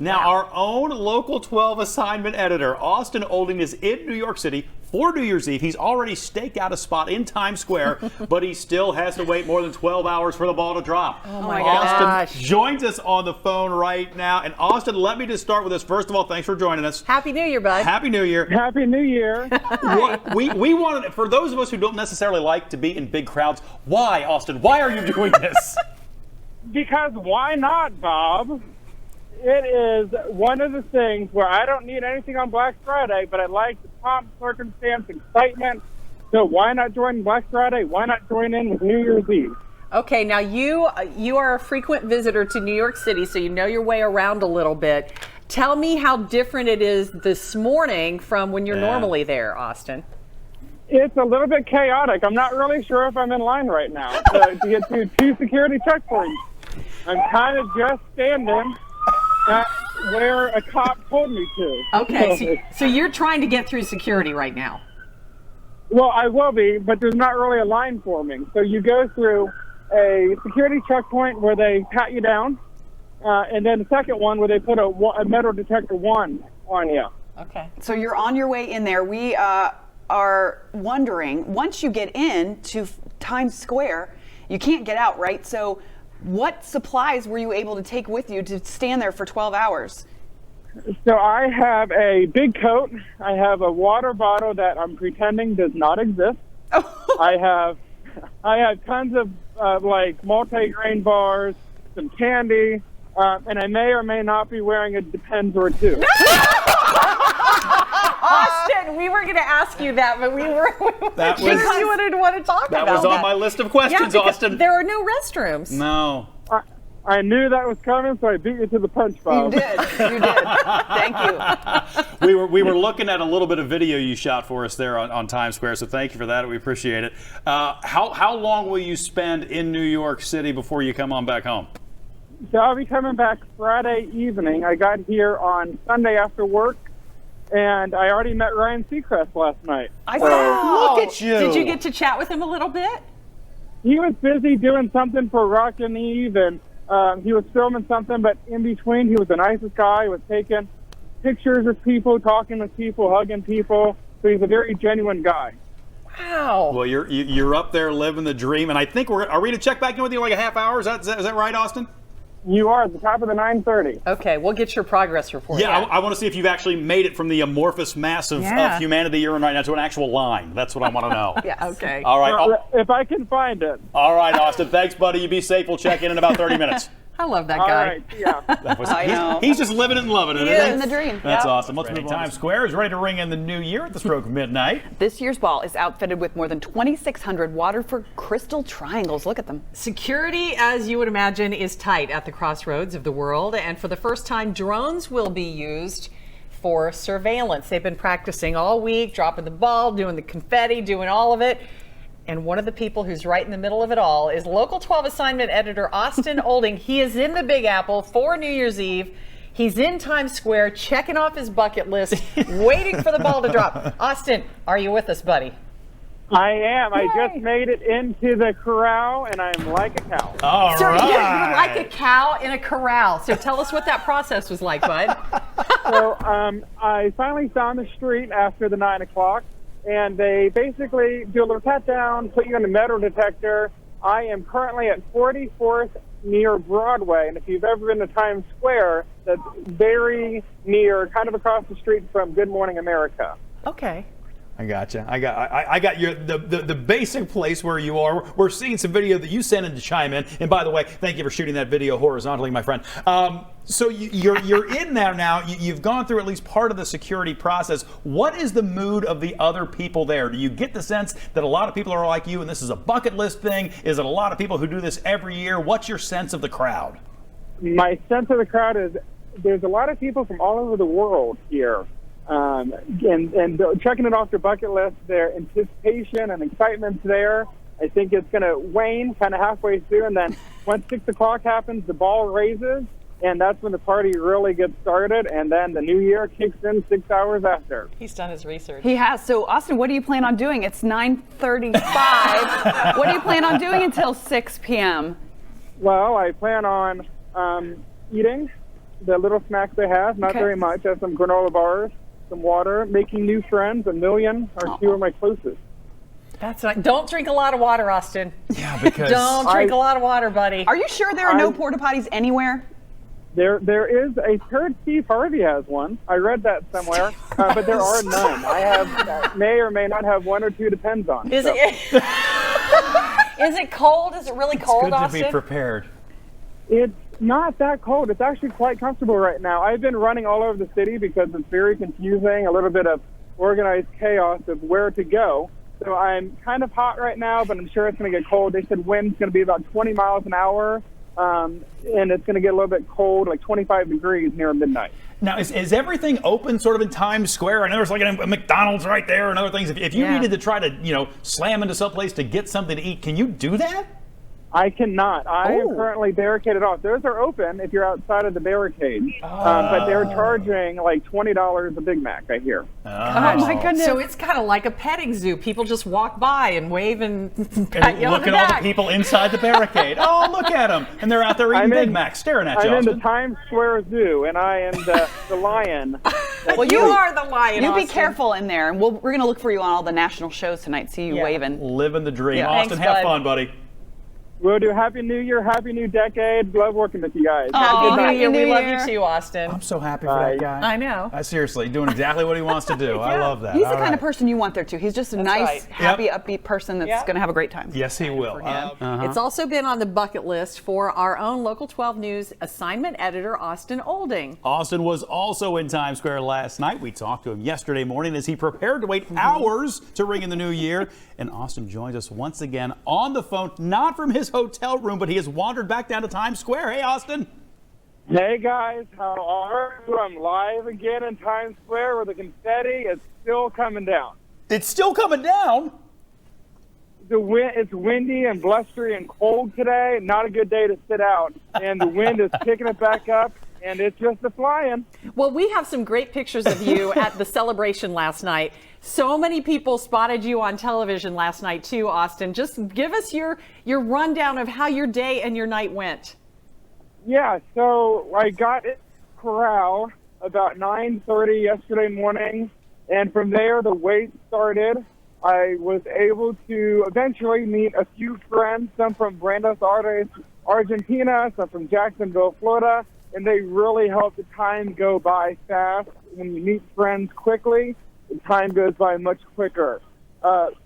Now, our own Local 12 assignment editor, Austin Oldingat, is in New York City for New Year's Eve. He's already staked out a spot in Times Square, but he still has to wait more than 12 hours for the ball to drop. Oh my Austin gosh. joins us on the phone right now. And Austin, let me just start with this. First of all, thanks for joining us. Happy New Year, bud. Happy New Year. Happy New Year. we wanted, for those of us who don't necessarily like to be in big crowds, why, Austin? Why are you doing this? Because why not, Bob? It is one of the things where I don't need anything on Black Friday, but I like the pomp, circumstance, excitement. So why not join Black Friday? Why not join in with New Year's Eve? Okay, now you are a frequent visitor to New York City, so you know your way around a little bit. Tell me how different it is this morning from when you're normally there, Austin. It's a little bit chaotic. I'm not really sure if I'm in line right now to get to 2 security checkpoints. I'm kind of just standing at where a cop told me to. Okay, so you're trying to get through security right now. Well, I will be, but there's not really a line forming. So you go through a security checkpoint where they pat you down, and then the second one where they put a metal detector 1 on you. Okay. So you're on your way in there. We are wondering, once you get in to Times Square, you can't get out, right? So what supplies were you able to take with you to stand there for 12 hours? So I have a big coat. I have a water bottle that I'm pretending does not exist. I have tons of like multi-grain bars, some candy, and I may or may not be wearing a Depends or 2. Austin, we were going to ask you that, but you wouldn't want to talk about that. That was on my list of questions, Austin. There are no restrooms. No. I knew that was coming, so I beat you to the punch, Bob. You did. Thank you. We were looking at a little bit of video you shot for us there on Times Square, so thank you for that. We appreciate it. How long will you spend in New York City before you come on back home? So I'll be coming back Friday evening. I got here on Sunday after work, and I already met Ryan Seacrest last night. Look at you. Did you get to chat with him a little bit? He was busy doing something for Rockin' Eve, and he was filming something, but in between, he was the nicest guy. He was taking pictures of people, talking with people, hugging people. So he's a very genuine guy. Wow. Well, you're up there living the dream, and I think are we going to check back in with you in like a half hour? Is that right, Austin? You are at the top of the 9:30. Okay, we'll get your progress report. Yeah, I want to see if you've actually made it from the amorphous mass of humanity you're in right now to an actual line. That's what I want to know. Yeah, okay. All right. If I can find it. All right, Austin. Thanks, buddy. You be safe. We'll check in about 30 minutes. I love that All guy. right, yeah. I know. He's just living it and loving it, He isn't is he? in the dream. That's Yep. awesome. Let's move on. Times Square is ready to ring in the new year at the stroke of midnight. This year's ball is outfitted with more than 2,600 Waterford crystal triangles. Look at them. Security, as you would imagine, is tight at the crossroads of the world, and for the first time, drones will be used for surveillance. They've been practicing all week, dropping the ball, doing the confetti, doing all of it. And one of the people who's right in the middle of it all is Local 12 assignment editor Austin Olding. He is in the Big Apple for New Year's Eve. He's in Times Square checking off his bucket list, waiting for the ball to drop. Austin, are you with us, buddy? I am. Yay. I just made it into the corral, and I'm like a cow. All right. You're like a cow in a corral. So tell us what that process was like, bud. So I finally found the street after the 9 o'clock. And they basically do a little pat down, put you in a metal detector. I am currently at 44th near Broadway. And if you've ever been to Times Square, that's very near, kind of across the street from Good Morning America. Okay. I gotcha. I got your the basic place where you are. We're seeing some video that you sent in to chime in. And by the way, thank you for shooting that video horizontally, my friend. So you're in there now. You've gone through at least part of the security process. What is the mood of the other people there? Do you get the sense that a lot of people are like you and this is a bucket list thing? Is it a lot of people who do this every year? What's your sense of the crowd? My sense of the crowd is there's a lot of people from all over the world here. And checking it off their bucket list, their anticipation and excitement's there. I think it's going to wane kind of halfway through, and then once 6 o'clock happens, the ball raises, and that's when the party really gets started, and then the new year kicks in 6 hours after. He's done his research. He has. So, Austin, what do you plan on doing? It's 9:35. What do you plan on doing until 6 p.m.? Well, I plan on eating the little snacks they have. Not Okay. very much. I have some granola bars, some water, making new friends. A million are two of my closest. That's not, don't drink a lot of water, Austin. Yeah, because Don't drink a lot of water, buddy. Are you sure there are no I- porta potties anywhere? There is a heard Steve Harvey has one. I read that somewhere, but there are none. I have may or may not have one or two, depends on. Is So, it? Is it cold? Is it really cold, good to Austin? be prepared. It's not that cold. It's actually quite comfortable right now. I've been running all over the city because it's very confusing, a little bit of organized chaos of where to go. So I'm kind of hot right now, but I'm sure it's going to get cold. They said wind's going to be about 20 miles an hour, and it's going to get a little bit cold, like 25 degrees near midnight. Now, is everything open sort of in Times Square? I know there's like a McDonald's right there and other things. If you Yeah. needed to try to, slam into someplace to get something to eat, can you do that? I cannot. I am Oh. currently barricaded off. Those are open if you're outside of the barricade, but they're charging like $20 a Big Mac, I hear. Oh my goodness. So it's kind of like a petting zoo. People just walk by and wave and pat And you on look the at all back. the people inside the barricade. Oh, look at them. And they're out there eating I'm Big in- Macs, staring at you, I'm in the Austin. Times Square Zoo, and I am the lion. Well, You are the lion, You be Austin. careful in there, and we're going to look for you on all the national shows tonight. See you Yeah. waving. Living the dream. Yeah. Austin, Thanks, have bud. fun, buddy. We'll do Happy New Year, Happy New Decade. Love working with you guys. Aw. Have a Happy good New night. Year. We New love Year. you too, Austin. I'm so happy for Bye. that guy. I know. Seriously, doing exactly what he wants to do. I love that. He's the All kind right. of person you want there too. He's just a That's nice, right. happy, Yep. upbeat person that's Yep. going to have a great time. Yes, he will. It's also been on the bucket list for our own Local 12 News assignment editor, Austin Olding. Austin was also in Times Square last night. We talked to him yesterday morning as he prepared to wait hours to ring in the new year. And Austin joins us once again on the phone, not from his hotel room, but he has wandered back down to Times Square. Hey, Austin. Hey guys, how are you? I'm live again in Times Square where the confetti is still coming down. It's still coming down. It's windy and blustery and cold today. Not a good day to sit out. And the wind is picking it back up, and it's just a flying. Well, we have some great pictures of you at the celebration last night. So many people spotted you on television last night too, Austin. Just give us your rundown of how your day and your night went. Yeah, so I got in the corral about 9:30 yesterday morning, and from there the wait started. I was able to eventually meet a few friends, some from Buenos Aires, Argentina, some from Jacksonville, Florida, and they really helped the time go by fast. When you meet friends quickly, the time goes by much quicker.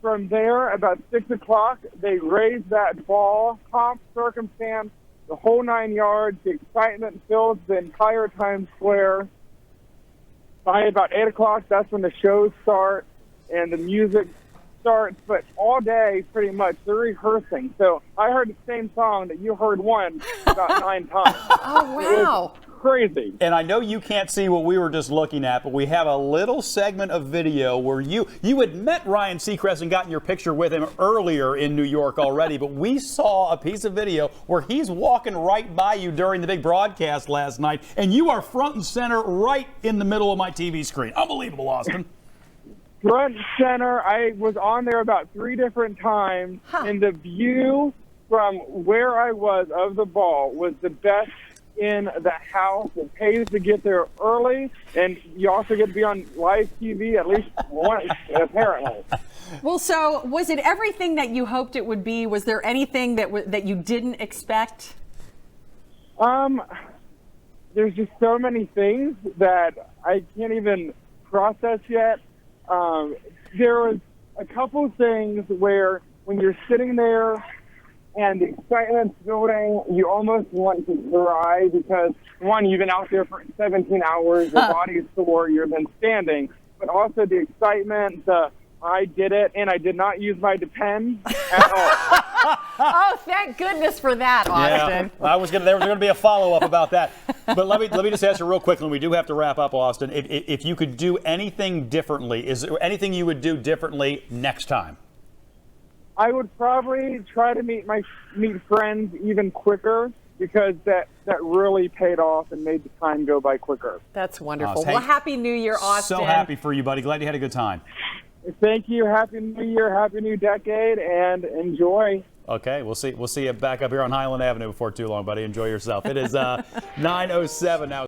From there, about 6 o'clock, they raised that ball, pomp, circumstance, the whole 9 yards. The excitement fills the entire Times Square. By about 8 o'clock, that's when the shows start and the music starts. But all day, pretty much, they're rehearsing. So I heard the same song that you heard about 9 times. Oh, wow. Crazy. And I know you can't see what we were just looking at, but we have a little segment of video where you had met Ryan Seacrest and gotten your picture with him earlier in New York already, but we saw a piece of video where he's walking right by you during the big broadcast last night, and you are front and center right in the middle of my TV screen. Unbelievable, Austin. Front center, I was on there about 3 different times, and the view from where I was of the ball was the best in the house. It pays to get there early, and you also get to be on live TV at least once, apparently. Well, so was it everything that you hoped it would be? Was there anything that you didn't expect? There's just so many things that I can't even process yet. There was a couple things where when you're sitting there and the excitement's building, you almost want to cry because, one, you've been out there for 17 hours, your body is sore, you've been standing, but also the excitement, I did it, and I did not use my Depend at all. Oh, thank goodness for that, Austin. Yeah, there was going to be a follow-up about that. But let me just ask you real quickly, and we do have to wrap up, Austin. If you could do anything differently, is there anything you would do differently next time? I would probably try to meet friends even quicker because that really paid off and made the time go by quicker. That's wonderful. Hey, Well, Happy New Year, Austin. So happy for you, buddy. Glad you had a good time. Thank you. Happy New Year, Happy New Decade, and enjoy. Okay, we'll see you back up here on Highland Avenue before too long, buddy. Enjoy yourself. It is 9:07 now.